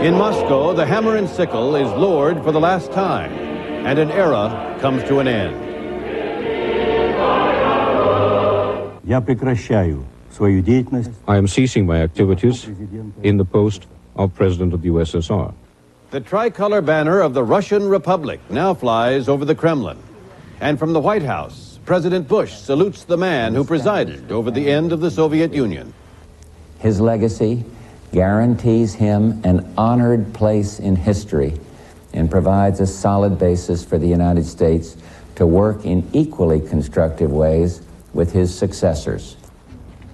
In Moscow, the hammer and sickle is lowered for the last time, and an era comes to an end. I am ceasing my activities in the post of President of the USSR. The tricolor banner of the Russian Republic now flies over the Kremlin. And from the White House, President Bush salutes the man who presided over the end of the Soviet Union. His legacy guarantees him an honored place in history and provides a solid basis for the United States to work in equally constructive ways with his successors.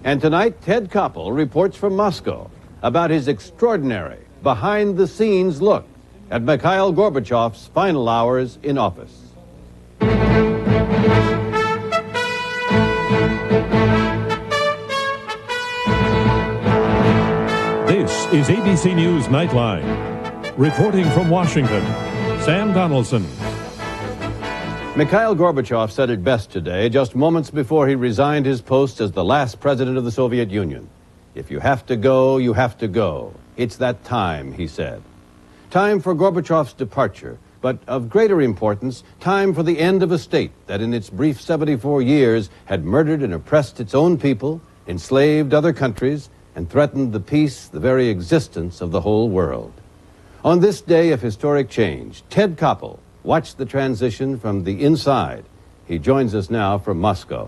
And tonight, Ted Koppel reports from Moscow about his extraordinary, behind-the-scenes look at Mikhail Gorbachev's final hours in office. This is ABC News Nightline. Reporting from Washington, Sam Donaldson. Mikhail Gorbachev said it best today, just moments before he resigned his post as the last president of the Soviet Union. If you have to go, you have to go. It's that time, he said. Time for Gorbachev's departure, but of greater importance, time for the end of a state that in its brief 74 years had murdered and oppressed its own people, enslaved other countries, and threatened the peace, the very existence of the whole world. On this day of historic change, Ted Koppel watched the transition from the inside. He joins us now from Moscow.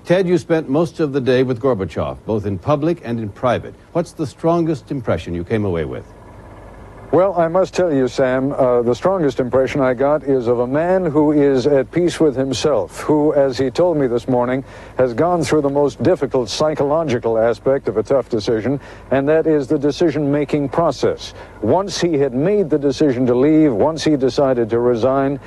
Ted, you spent most of the day with Gorbachev, both in public and in private. What's the strongest impression you came away with? Well, I must tell you, Sam, the strongest impression I got is of a man who is at peace with himself, who, as he told me this morning, has gone through the most difficult psychological aspect of a tough decision, and that is the decision-making process. Once he had made the decision to leave, once he decided to resign,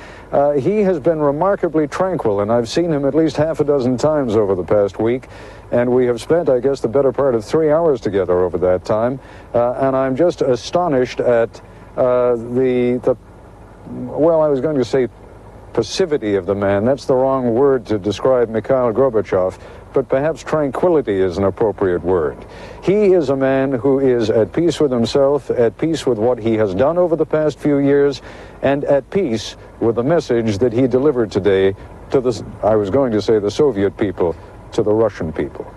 he has been remarkably tranquil, and I've seen him at least half a dozen times over the past week. And we have spent, I guess, the better part of 3 hours together over that time. And I'm just astonished at well, I was going to say passivity of the man. That's the wrong word to describe Mikhail Gorbachev, but perhaps tranquility is an appropriate word. He is a man who is at peace with himself, at peace with what he has done over the past few years, and at peace with the message that he delivered today to the, I was going to say the Soviet people, to the Russian people.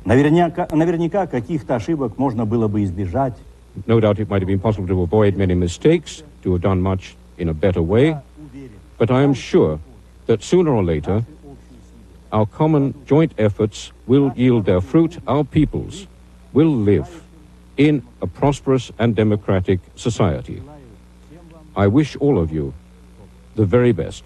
Наверняка каких-то ошибок можно было бы избежать. No doubt it might have been possible to avoid many mistakes, to have done much in a better way, but I am sure that sooner or later our common joint efforts will yield their fruit. Our peoples will live in a prosperous and democratic society. I wish all of you the very best.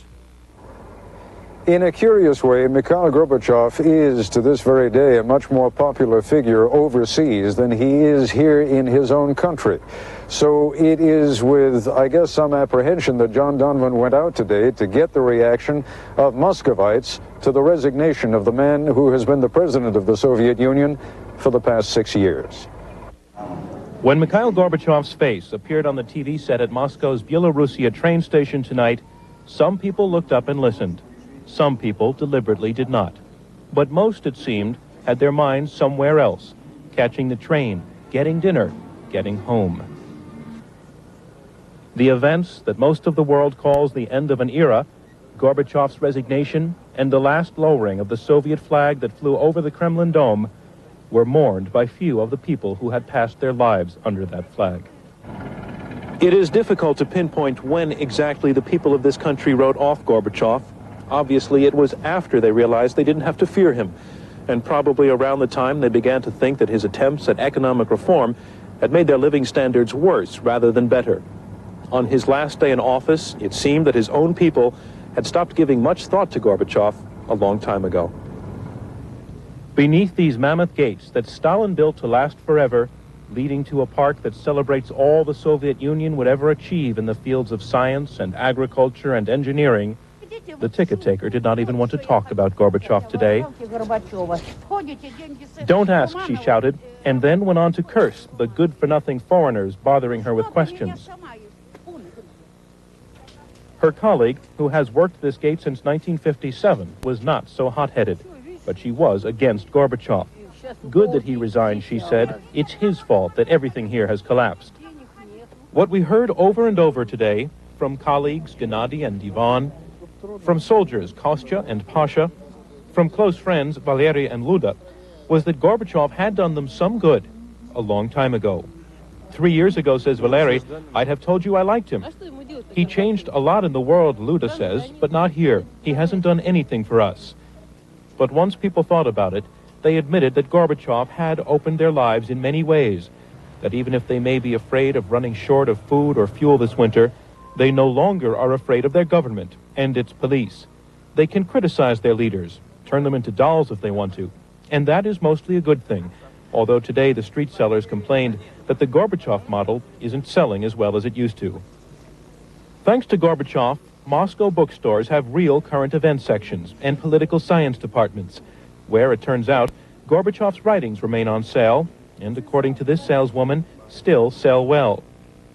In a curious way, Mikhail Gorbachev is, to this very day, a much more popular figure overseas than he is here in his own country. So it is with, I guess, some apprehension that John Donovan went out today to get the reaction of Muscovites to the resignation of the man who has been the president of the Soviet Union for the past 6 years. When Mikhail Gorbachev's face appeared on the TV set at Moscow's Byelorussiya train station tonight, some people looked up and listened. Some people deliberately did not. But most, it seemed, had their minds somewhere else, catching the train, getting dinner, getting home. The events that most of the world calls the end of an era, Gorbachev's resignation, and the last lowering of the Soviet flag that flew over the Kremlin Dome, were mourned by few of the people who had passed their lives under that flag. It is difficult to pinpoint when exactly the people of this country wrote off Gorbachev. Obviously, it was after they realized they didn't have to fear him, and probably around the time they began to think that his attempts at economic reform had made their living standards worse rather than better. On his last day in office, it seemed that his own people had stopped giving much thought to Gorbachev a long time ago. Beneath these mammoth gates that Stalin built to last forever, leading to a park that celebrates all the Soviet Union would ever achieve in the fields of science and agriculture and engineering, the ticket taker did not even want to talk about Gorbachev today. Don't ask, she shouted, and then went on to curse the good-for-nothing foreigners bothering her with questions. Her colleague, who has worked this gate since 1957, was not so hot-headed, but she was against Gorbachev. Good that he resigned, she said. It's his fault that everything here has collapsed. What we heard over and over today from colleagues Gennady and Ivan, from soldiers Kostya and Pasha, from close friends Valery and Luda, was that Gorbachev had done them some good a long time ago. 3 years ago, says Valery, I'd have told you I liked him. He changed a lot in the world, Luda says, but not here. He hasn't done anything for us. But once people thought about it, they admitted that Gorbachev had opened their lives in many ways, that even if they may be afraid of running short of food or fuel this winter, they no longer are afraid of their government and its police. They can criticize their leaders, turn them into dolls if they want to, and that is mostly a good thing, although today the street sellers complained that the Gorbachev model isn't selling as well as it used to. Thanks to Gorbachev, Moscow bookstores have real current event sections and political science departments, where, it turns out, Gorbachev's writings remain on sale, and according to this saleswoman, still sell well.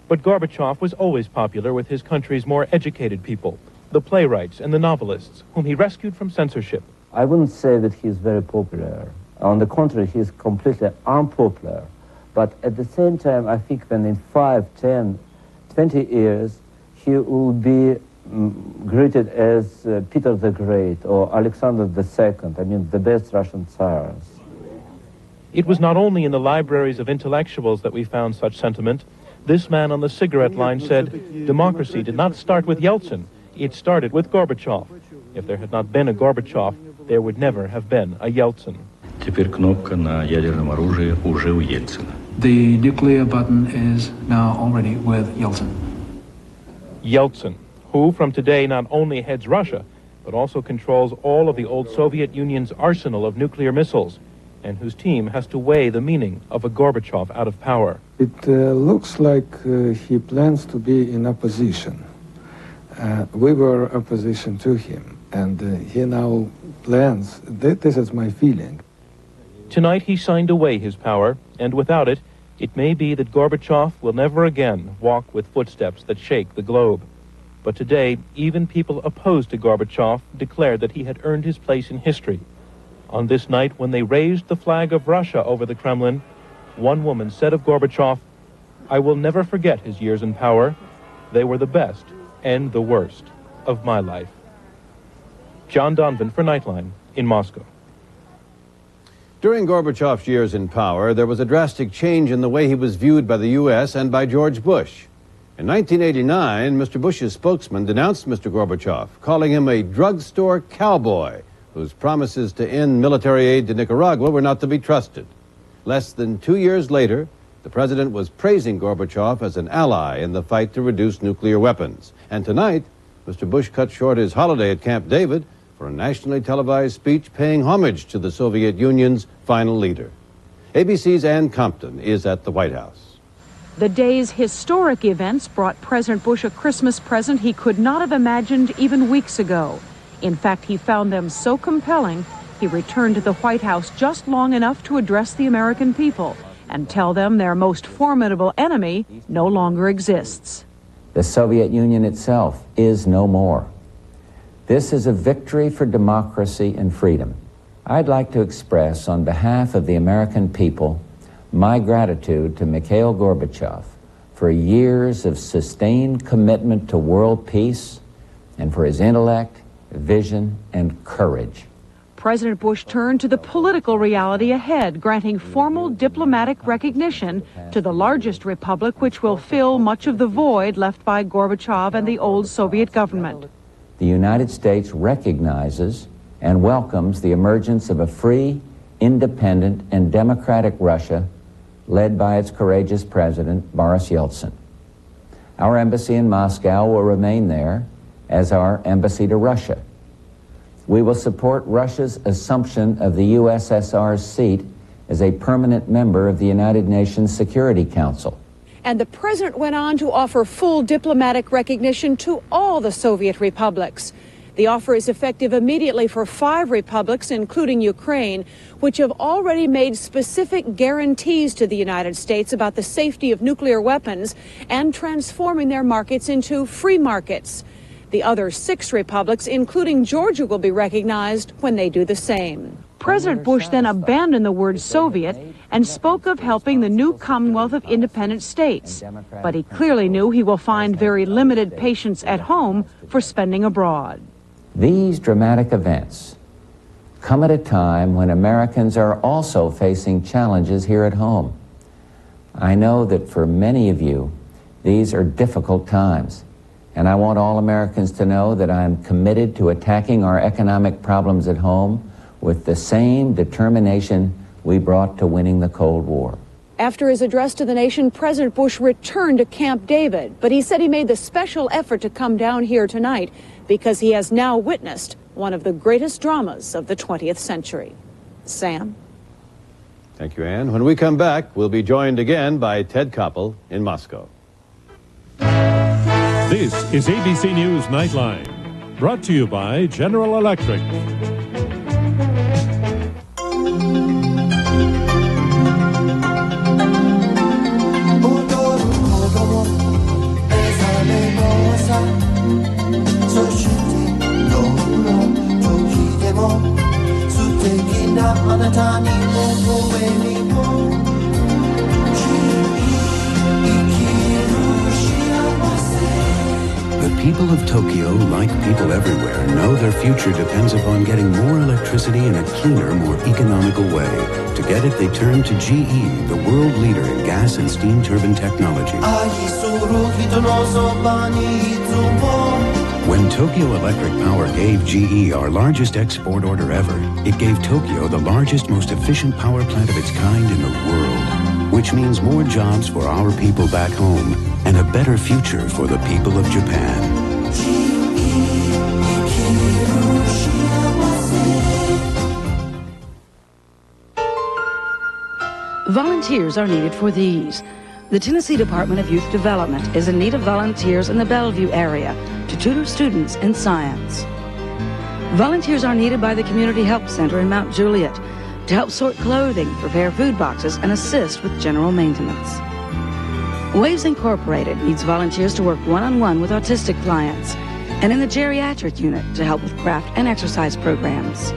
But Gorbachev was always popular with his country's more educated people, the playwrights and the novelists, whom he rescued from censorship. I wouldn't say that he's very popular. On the contrary, he's completely unpopular. But at the same time, I think when in 5, 10, 20 years, he will be greeted as Peter the Great or Alexander II, I mean, the best Russian tsars. It was not only in the libraries of intellectuals that we found such sentiment. This man on the cigarette line said, democracy did not start with Yeltsin, it started with Gorbachev. If there had not been a Gorbachev, there would never have been a Yeltsin. Теперь кнопка на ядерном оружии уже у Ельцина. The nuclear button is now already with Yeltsin. Yeltsin, who from today not only heads Russia, but also controls all of the old Soviet Union's arsenal of nuclear missiles, and whose team has to weigh the meaning of a Gorbachev out of power. It looks like he plans to be in opposition. We were opposition to him, and he now plans, this is my feeling. Tonight he signed away his power, and without it, it may be that Gorbachev will never again walk with footsteps that shake the globe. But today, even people opposed to Gorbachev declared that he had earned his place in history. On this night, when they raised the flag of Russia over the Kremlin, one woman said of Gorbachev, I will never forget his years in power. They were the best and the worst of my life. John Donvan for Nightline in Moscow. During Gorbachev's years in power, there was a drastic change in the way he was viewed by the U.S. and by George Bush. In 1989, Mr. Bush's spokesman denounced Mr. Gorbachev, calling him a drugstore cowboy whose promises to end military aid to Nicaragua were not to be trusted. Less than 2 years later, the president was praising Gorbachev as an ally in the fight to reduce nuclear weapons. And tonight, Mr. Bush cut short his holiday at Camp David for a nationally televised speech paying homage to the Soviet Union's final leader. ABC's Ann Compton is at the White House. The day's historic events brought President Bush a Christmas present he could not have imagined even weeks ago. In fact, he found them so compelling, he returned to the White House just long enough to address the American people and tell them their most formidable enemy no longer exists. The Soviet Union itself is no more. This is a victory for democracy and freedom. I'd like to express on behalf of the American people my gratitude to Mikhail Gorbachev for years of sustained commitment to world peace and for his intellect, vision, and courage. President Bush turned to the political reality ahead, granting formal diplomatic recognition to the largest republic, which will fill much of the void left by Gorbachev and the old Soviet government. The United States recognizes and welcomes the emergence of a free, independent, and democratic Russia led by its courageous president, Boris Yeltsin. Our embassy in Moscow will remain there as our embassy to Russia. We will support Russia's assumption of the USSR's seat as a permanent member of the United Nations Security Council. And the president went on to offer full diplomatic recognition to all the Soviet republics. The offer is effective immediately for 5 republics, including Ukraine, which have already made specific guarantees to the United States about the safety of nuclear weapons and transforming their markets into free markets. The other 6 republics, including Georgia, will be recognized when they do the same. President Bush then abandoned the word Soviet and spoke of helping the new Commonwealth of Independent States. But he clearly knew he will find very limited patience at home for spending abroad. These dramatic events come at a time when Americans are also facing challenges here at home. I know that for many of you, these are difficult times, and I want all Americans to know that I am committed to attacking our economic problems at home with the same determination we brought to winning the Cold War. After his address to the nation, President Bush returned to Camp David, but he said he made the special effort to come down here tonight because he has now witnessed one of the greatest dramas of the 20th century. Sam? Thank you, Ann. When we come back, we'll be joined again by Ted Koppel in Moscow. This is ABC News Nightline, brought to you by General Electric. The people of Tokyo, like people everywhere, know their future depends upon getting more electricity in a cleaner, more economical way. To get it, they turn to GE, the world leader in gas and steam turbine technology. When Tokyo Electric Power gave GE our largest export order ever, it gave Tokyo the largest, most efficient power plant of its kind in the world, which means more jobs for our people back home and a better future for the people of Japan. Volunteers are needed for these. The Tennessee Department of Youth Development is in need of volunteers in the Bellevue area to tutor students in science. Volunteers are needed by the Community Help Center in Mount Juliet to help sort clothing, prepare food boxes, and assist with general maintenance. Waves Incorporated needs volunteers to work one-on-one with autistic clients and in the geriatric unit to help with craft and exercise programs.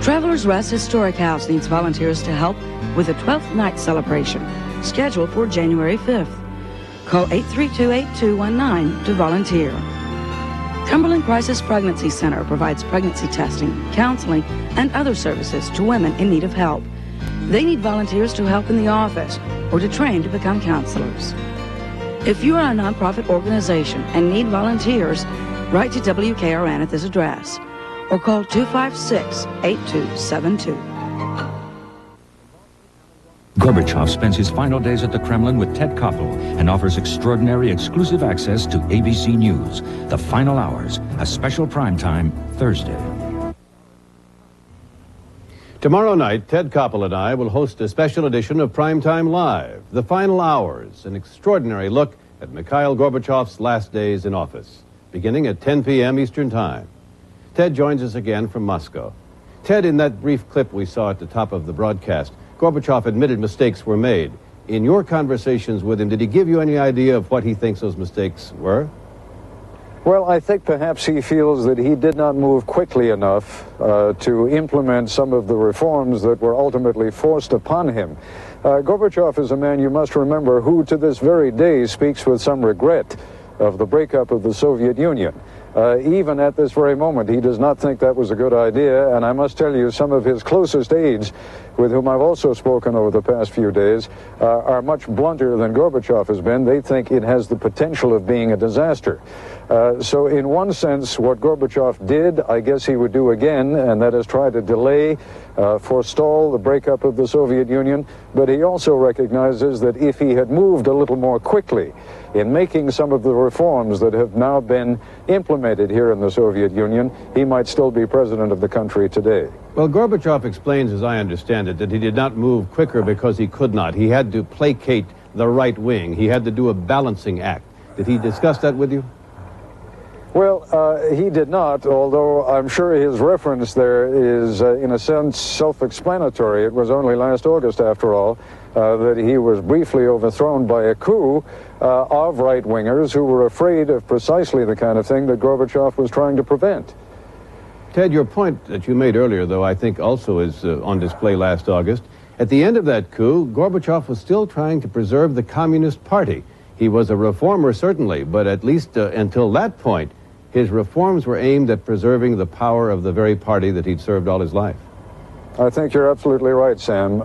Travelers Rest Historic House needs volunteers to help with the 12th night celebration scheduled for January 5th. Call 832-8219 to volunteer. Cumberland Crisis Pregnancy Center provides pregnancy testing, counseling, and other services to women in need of help. They need volunteers to help in the office or to train to become counselors. If you are a nonprofit organization and need volunteers, write to WKRN at this address or call 256-8272. Gorbachev spends his final days at the Kremlin with Ted Koppel and offers extraordinary exclusive access to ABC News. The Final Hours, a special primetime Thursday. Tomorrow night, Ted Koppel and I will host a special edition of Primetime Live, The Final Hours, an extraordinary look at Mikhail Gorbachev's last days in office, beginning at 10 p.m. Eastern Time. Ted joins us again from Moscow. Ted, in that brief clip we saw at the top of the broadcast, Gorbachev admitted mistakes were made. In your conversations with him, did he give you any idea of what he thinks those mistakes were? Well, I think perhaps he feels that he did not move quickly enough to implement some of the reforms that were ultimately forced upon him. Gorbachev is a man, you must remember, who to this very day speaks with some regret of the breakup of the Soviet Union. Even at this very moment, he does not think that was a good idea, and I must tell you, some of his closest aides, with whom I've also spoken over the past few days, are much blunter than Gorbachev has been. They think it has the potential of being a disaster. So in one sense, what Gorbachev did, I guess he would do again, and that is try to delay, forestall the breakup of the Soviet Union, but he also recognizes that if he had moved a little more quickly in making some of the reforms that have now been implemented here in the Soviet Union, he might still be president of the country today. Well, Gorbachev explains, as I understand it, that he did not move quicker because he could not. He had to placate the right wing. He had to do a balancing act. Did he discuss that with you? Well, he did not, although I'm sure his reference there is, in a sense, self-explanatory. It was only last August, after all, that he was briefly overthrown by a coup of right-wingers who were afraid of precisely the kind of thing that Gorbachev was trying to prevent. Ted, your point that you made earlier, though, I think also is on display last August. At the end of that coup, Gorbachev was still trying to preserve the Communist Party. He was a reformer, certainly, but at least until that point, his reforms were aimed at preserving the power of the very party that he'd served all his life. I think you're absolutely right, Sam.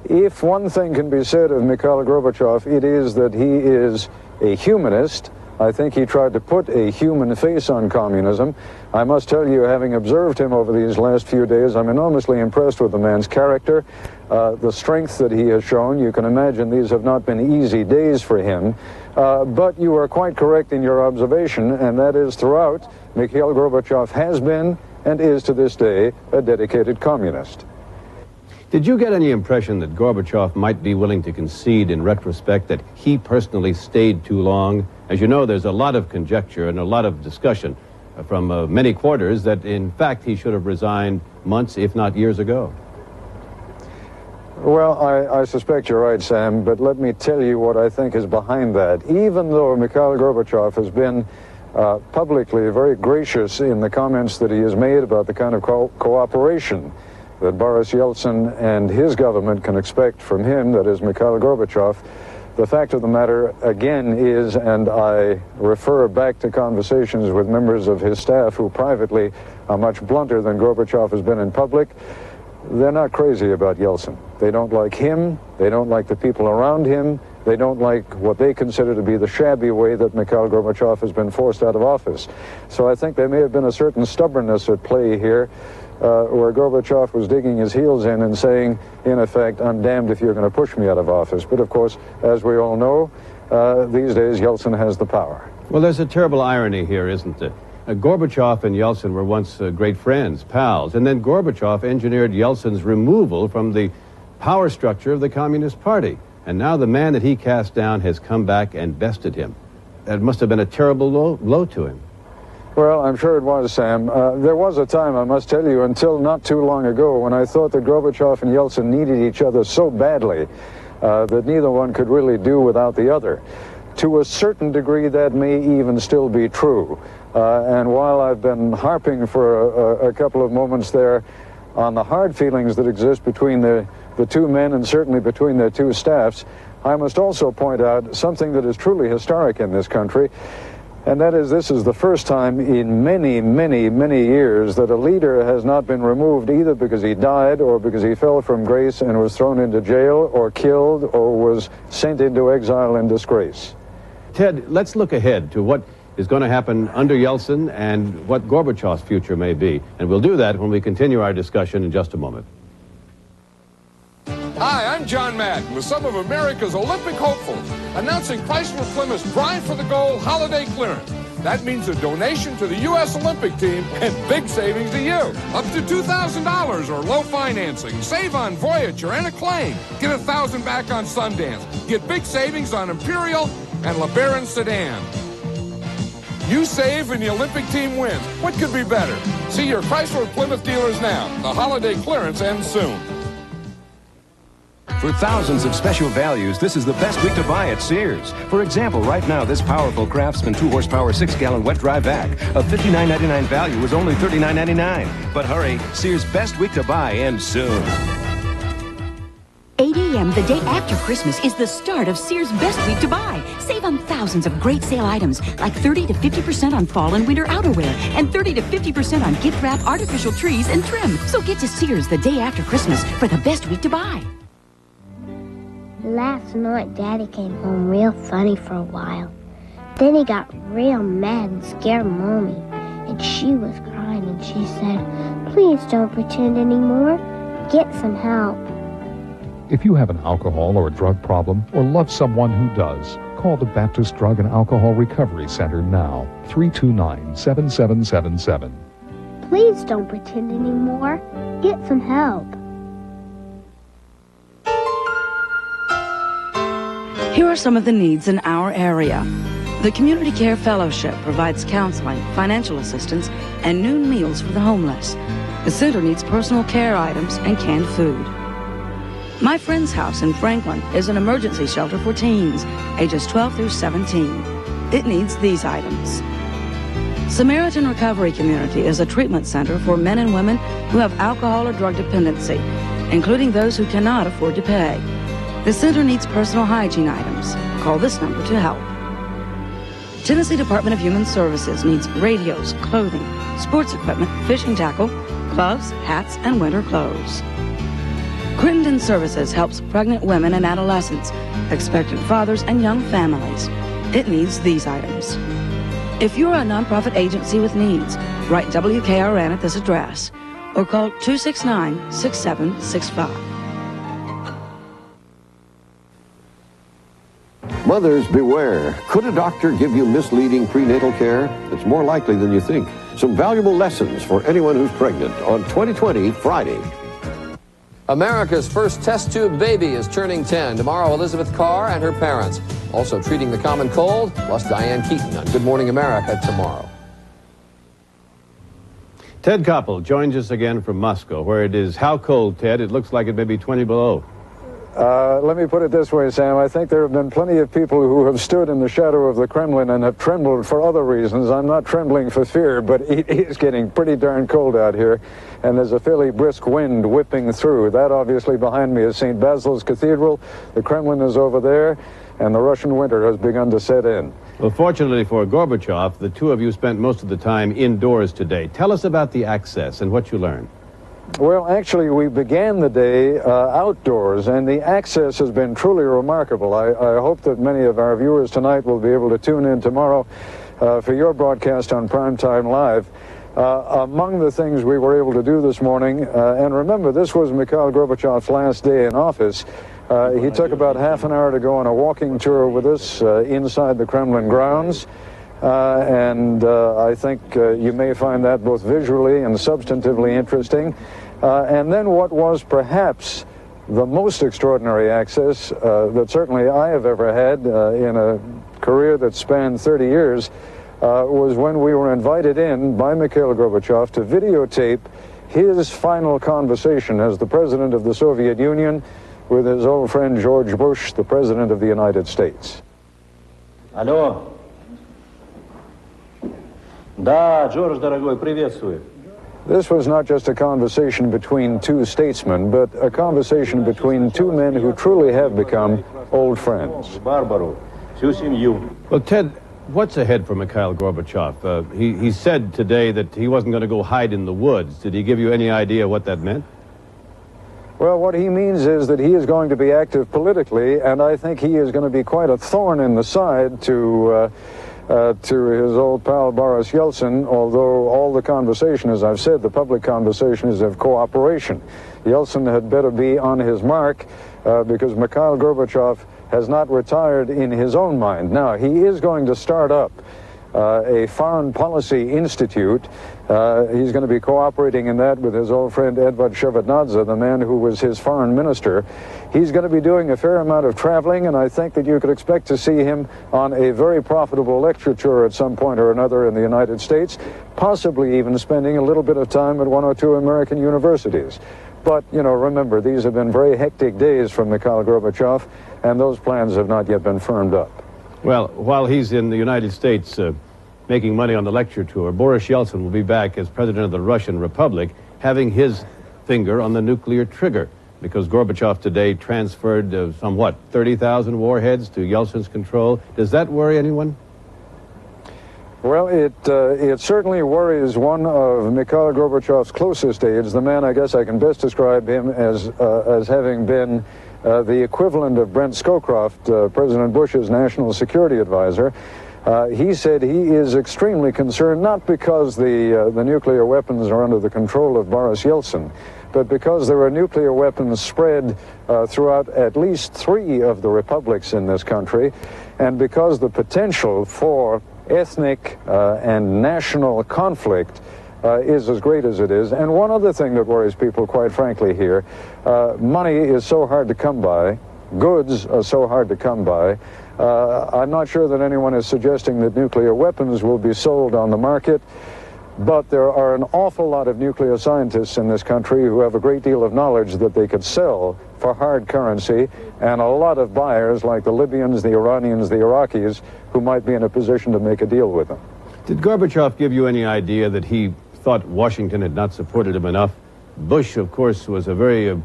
If one thing can be said of Mikhail Gorbachev, it is that he is a humanist. I think he tried to put a human face on communism. I must tell you, having observed him over these last few days, I'm enormously impressed with the man's character, the strength that he has shown. You can imagine these have not been easy days for him. But you are quite correct in your observation, and that is throughout, Mikhail Gorbachev has been and is to this day a dedicated communist. Did you get any impression that Gorbachev might be willing to concede in retrospect that he personally stayed too long? As you know, there's a lot of conjecture and a lot of discussion from many quarters that, in fact, he should have resigned months, if not years ago. Well, I suspect you're right, Sam, but let me tell you what I think is behind that. Even though Mikhail Gorbachev has been publicly very gracious in the comments that he has made about the kind of cooperation that Boris Yeltsin and his government can expect from him, that is Mikhail Gorbachev, the fact of the matter, again, is, and I refer back to conversations with members of his staff who privately are much blunter than Gorbachev has been in public, they're not crazy about Yeltsin. They don't like him, they don't like the people around him, they don't like what they consider to be the shabby way that Mikhail Gorbachev has been forced out of office. So I think there may have been a certain stubbornness at play here, where Gorbachev was digging his heels in and saying, in effect, I'm damned if you're going to push me out of office. But of course, as we all know, these days Yeltsin has the power. Well, there's a terrible irony here, isn't there? Gorbachev and Yeltsin were once great friends, pals, and then Gorbachev engineered Yeltsin's removal from the power structure of the Communist Party. And now the man that he cast down has come back and bested him. That must have been a terrible blow to him. Well, I'm sure it was, Sam. There was a time, I must tell you, until not too long ago, when I thought that Gorbachev and Yeltsin needed each other so badly that neither one could really do without the other. To a certain degree, that may even still be true. And while I've been harping for a couple of moments there on the hard feelings that exist between the two men and certainly between their two staffs, I must also point out something that is truly historic in this country, and that is, this is the first time in many, many, many years that a leader has not been removed either because he died or because he fell from grace and was thrown into jail or killed or was sent into exile in disgrace. Ted, let's look ahead to what is going to happen under Yeltsin and what Gorbachev's future may be. And we'll do that when we continue our discussion in just a moment. Hi, I'm John Madden with some of America's Olympic hopefuls, announcing Chrysler Plymouth's Drive for the Goal holiday clearance. That means a donation to the U.S. Olympic team and big savings to you. Up to $2,000 or low financing. Save on Voyager and Acclaim. Get $1,000 back on Sundance. Get big savings on Imperial and LeBaron sedan. You save and the Olympic team wins. What could be better? See your Chrysler Plymouth dealers now. The holiday clearance ends soon. For thousands of special values, this is the best week to buy at Sears. For example, right now, this powerful Craftsman 2-horsepower 6-gallon wet-dry vac of $59.99 value is only $39.99. But hurry, Sears' best week to buy ends soon. 8 a.m. the day after Christmas is the start of Sears' best week to buy. Save on thousands of great sale items like 30 to 50% on fall and winter outerwear and 30 to 50% on gift wrap, artificial trees, and trim. So get to Sears the day after Christmas for the best week to buy. Last night, Daddy came home real funny for a while. Then he got real mad and scared Mommy. And she was crying and she said, "Please don't pretend anymore. Get some help." If you have an alcohol or a drug problem or love someone who does, call the Baptist Drug and Alcohol Recovery Center now, 329-7777. Please don't pretend anymore. Get some help. Here are some of the needs in our area. The Community Care Fellowship provides counseling, financial assistance, and noon meals for the homeless. The center needs personal care items and canned food. My Friend's House in Franklin is an emergency shelter for teens, ages 12 through 17. It needs these items. Samaritan Recovery Community is a treatment center for men and women who have alcohol or drug dependency. including those who cannot afford to pay. The center needs personal hygiene items. Call this number to help. Tennessee Department of Human Services needs radios, clothing, sports equipment, fishing tackle, gloves, hats, and winter clothes. Crittenden Services helps pregnant women and adolescents, expectant fathers, and young families. It needs these items. If you're a nonprofit agency with needs, write WKRN at this address or call 269-6765. Mothers, beware. Could a doctor give you misleading prenatal care? It's more likely than you think. Some valuable lessons for anyone who's pregnant on 2020 Friday. America's first test tube baby is turning 10. Tomorrow, Elizabeth Carr and her parents. Also treating the common cold, plus Diane Keaton on Good Morning America tomorrow. Ted Koppel joins us again from Moscow, where it is how cold, Ted? It looks like it may be 20 below. Let me put it this way, Sam. I think there have been plenty of people who have stood in the shadow of the Kremlin and have trembled for other reasons. I'm not trembling for fear, but it is getting pretty darn cold out here, and there's a fairly brisk wind whipping through. That obviously behind me is St. Basil's Cathedral. The Kremlin is over there, and the Russian winter has begun to set in. Well, fortunately for Gorbachev, the two of you spent most of the time indoors today. Tell us about the access and what you learned. Well, actually, we began the day outdoors, and the access has been truly remarkable. I hope that many of our viewers tonight will be able to tune in tomorrow for your broadcast on Primetime Live. Among the things we were able to do this morning, and remember, this was Mikhail Gorbachev's last day in office. He took about half an hour to go on a walking tour with us inside the Kremlin grounds. I think you may find that both visually and substantively interesting. And then what was perhaps the most extraordinary access that certainly I have ever had in a career that spanned 30 years was when we were invited in by Mikhail Gorbachev to videotape his final conversation as the president of the Soviet Union with his old friend George Bush, the president of the United States. Алло. Да, Джордж, дорогой, приветствую. This was not just a conversation between two statesmen, but a conversation between two men who truly have become old friends. Барбару, всю семью. Well, Ted, what's ahead for Mikhail Gorbachev? He said today that he wasn't going to go hide in the woods. Did he give you any idea what that meant? Well, what he means is that he is going to be active politically, and I think he is going to be quite a thorn in the side to his old pal Boris Yeltsin, although all the conversation, as I've said, the public conversation is of cooperation. Yeltsin had better be on his mark because Mikhail Gorbachev has not retired in his own mind. Now, he is going to start up a foreign policy institute. He's going to be cooperating in that with his old friend Edvard Shevardnadze, the man who was his foreign minister. He's going to be doing a fair amount of traveling, and I think that you could expect to see him on a very profitable lecture tour at some point or another in the United States, possibly even spending a little bit of time at one or two American universities. But, you know, remember, these have been very hectic days for Mikhail Gorbachev, and those plans have not yet been firmed up. Well, while he's in the United States making money on the lecture tour, Boris Yeltsin will be back as president of the Russian Republic, having his finger on the nuclear trigger, because Gorbachev today transferred some, 30,000 warheads to Yeltsin's control. Does that worry anyone? Well, it certainly worries one of Mikhail Gorbachev's closest aides, the man I guess I can best describe him as having been the equivalent of Brent Scowcroft, President Bush's national security advisor. He said he is extremely concerned, not because the nuclear weapons are under the control of Boris Yeltsin, but because there are nuclear weapons spread throughout at least 3 of the republics in this country, and because the potential for ethnic and national conflict is as great as it is. And one other thing that worries people, quite frankly, here, money is so hard to come by, goods are so hard to come by. I'm not sure that anyone is suggesting that nuclear weapons will be sold on the market, but there are an awful lot of nuclear scientists in this country who have a great deal of knowledge that they could sell for hard currency, and a lot of buyers like the Libyans, the Iranians, the Iraqis, who might be in a position to make a deal with them. Did Gorbachev give you any idea that he thought Washington had not supported him enough? Bush, of course, was a very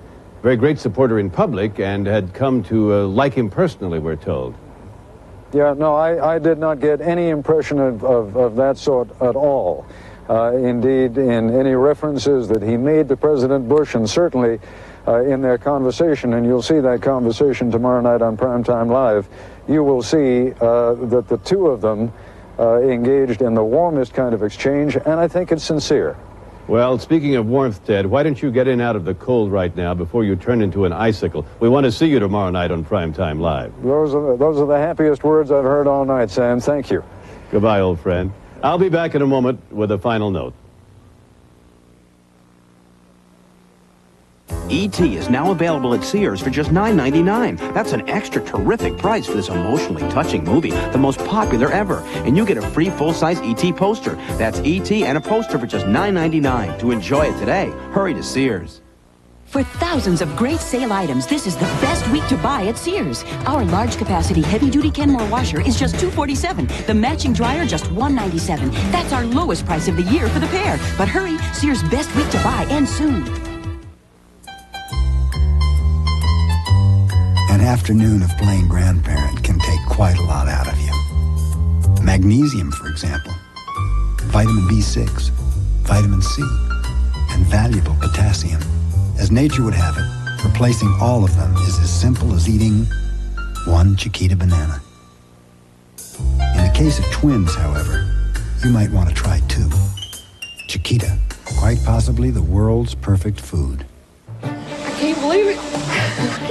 Very great supporter in public and had come to like him personally, we're told. Yeah, no, I did not get any impression of that sort at all. Indeed, in any references that he made to President Bush, and certainly in their conversation, and you'll see that conversation tomorrow night on Primetime Live, you will see that the two of them engaged in the warmest kind of exchange, and I think it's sincere. Well, speaking of warmth, Ted, why don't you get in out of the cold right now before you turn into an icicle? We want to see you tomorrow night on Primetime Live. Those are the happiest words I've heard all night, Sam. Thank you. Goodbye, old friend. I'll be back in a moment with a final note. E.T. is now available at Sears for just $9.99. That's an extra terrific price for this emotionally touching movie, the most popular ever. And you get a free full-size E.T. poster. That's E.T. and a poster for just $9.99. To enjoy it today, hurry to Sears. For thousands of great sale items, this is the best week to buy at Sears. Our large capacity heavy-duty Kenmore washer is just $247. The matching dryer just $197. That's our lowest price of the year for the pair. But hurry, Sears' best week to buy ends soon. An afternoon of playing grandparent can take quite a lot out of you. Magnesium, for example, vitamin B6, vitamin C, and valuable potassium. As nature would have it, replacing all of them is as simple as eating one Chiquita banana. In the case of twins, however, you might want to try two. Chiquita, quite possibly the world's perfect food. I can't believe it.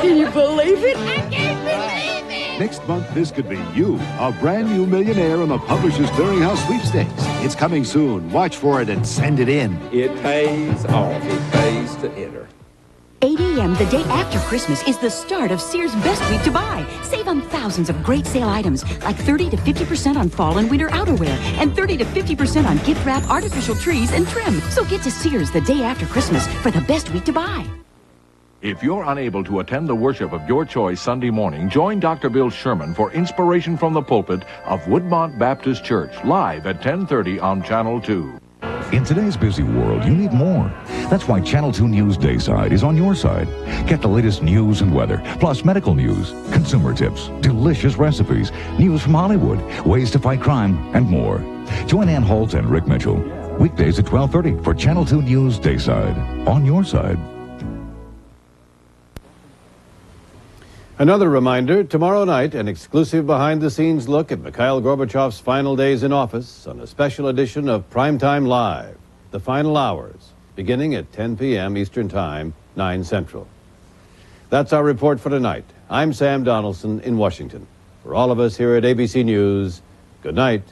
Can you believe it? I can't believe it. Next month, this could be you, a brand new millionaire on the Publishers Clearinghouse sweepstakes. It's coming soon. Watch for it and send it in. It pays off. It pays to enter. 8 a.m. the day after Christmas is the start of Sears' best week to buy. Save on thousands of great sale items like 30 to 50% on fall and winter outerwear and 30 to 50% on gift wrap, artificial trees, and trim. So get to Sears the day after Christmas for the best week to buy. If you're unable to attend the worship of your choice Sunday morning, join Dr. Bill Sherman for Inspiration from the Pulpit of Woodmont Baptist Church, live at 10:30 on Channel 2. In today's busy world, you need more. That's why Channel 2 News Dayside is on your side. Get the latest news and weather, plus medical news, consumer tips, delicious recipes, news from Hollywood, ways to fight crime, and more. Join Ann Holt and Rick Mitchell. Weekdays at 12:30 for Channel 2 News Dayside. On your side. Another reminder, tomorrow night, an exclusive behind-the-scenes look at Mikhail Gorbachev's final days in office on a special edition of Primetime Live, The Final Hours, beginning at 10 p.m. Eastern Time, 9 Central. That's our report for tonight. I'm Sam Donaldson in Washington. For all of us here at ABC News, good night.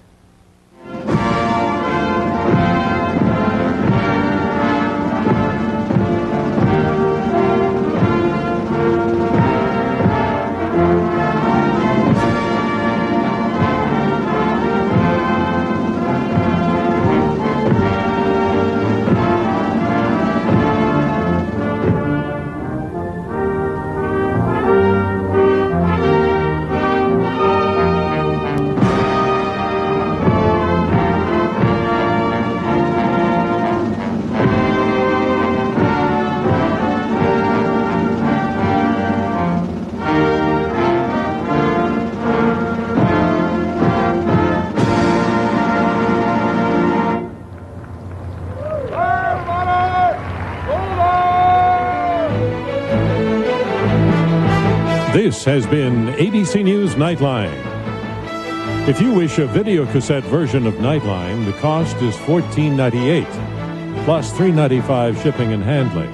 This has been ABC News Nightline. If you wish a video cassette version of Nightline, the cost is $14.98, plus $3.95 shipping and handling.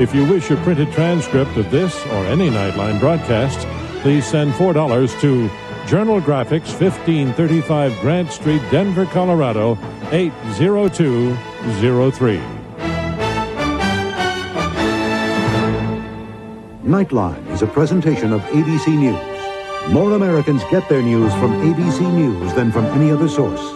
If you wish a printed transcript of this or any Nightline broadcast, please send $4 to Journal Graphics, 1535 Grant Street, Denver, Colorado, 80203. Nightline is a presentation of ABC News. More Americans get their news from ABC News than from any other source.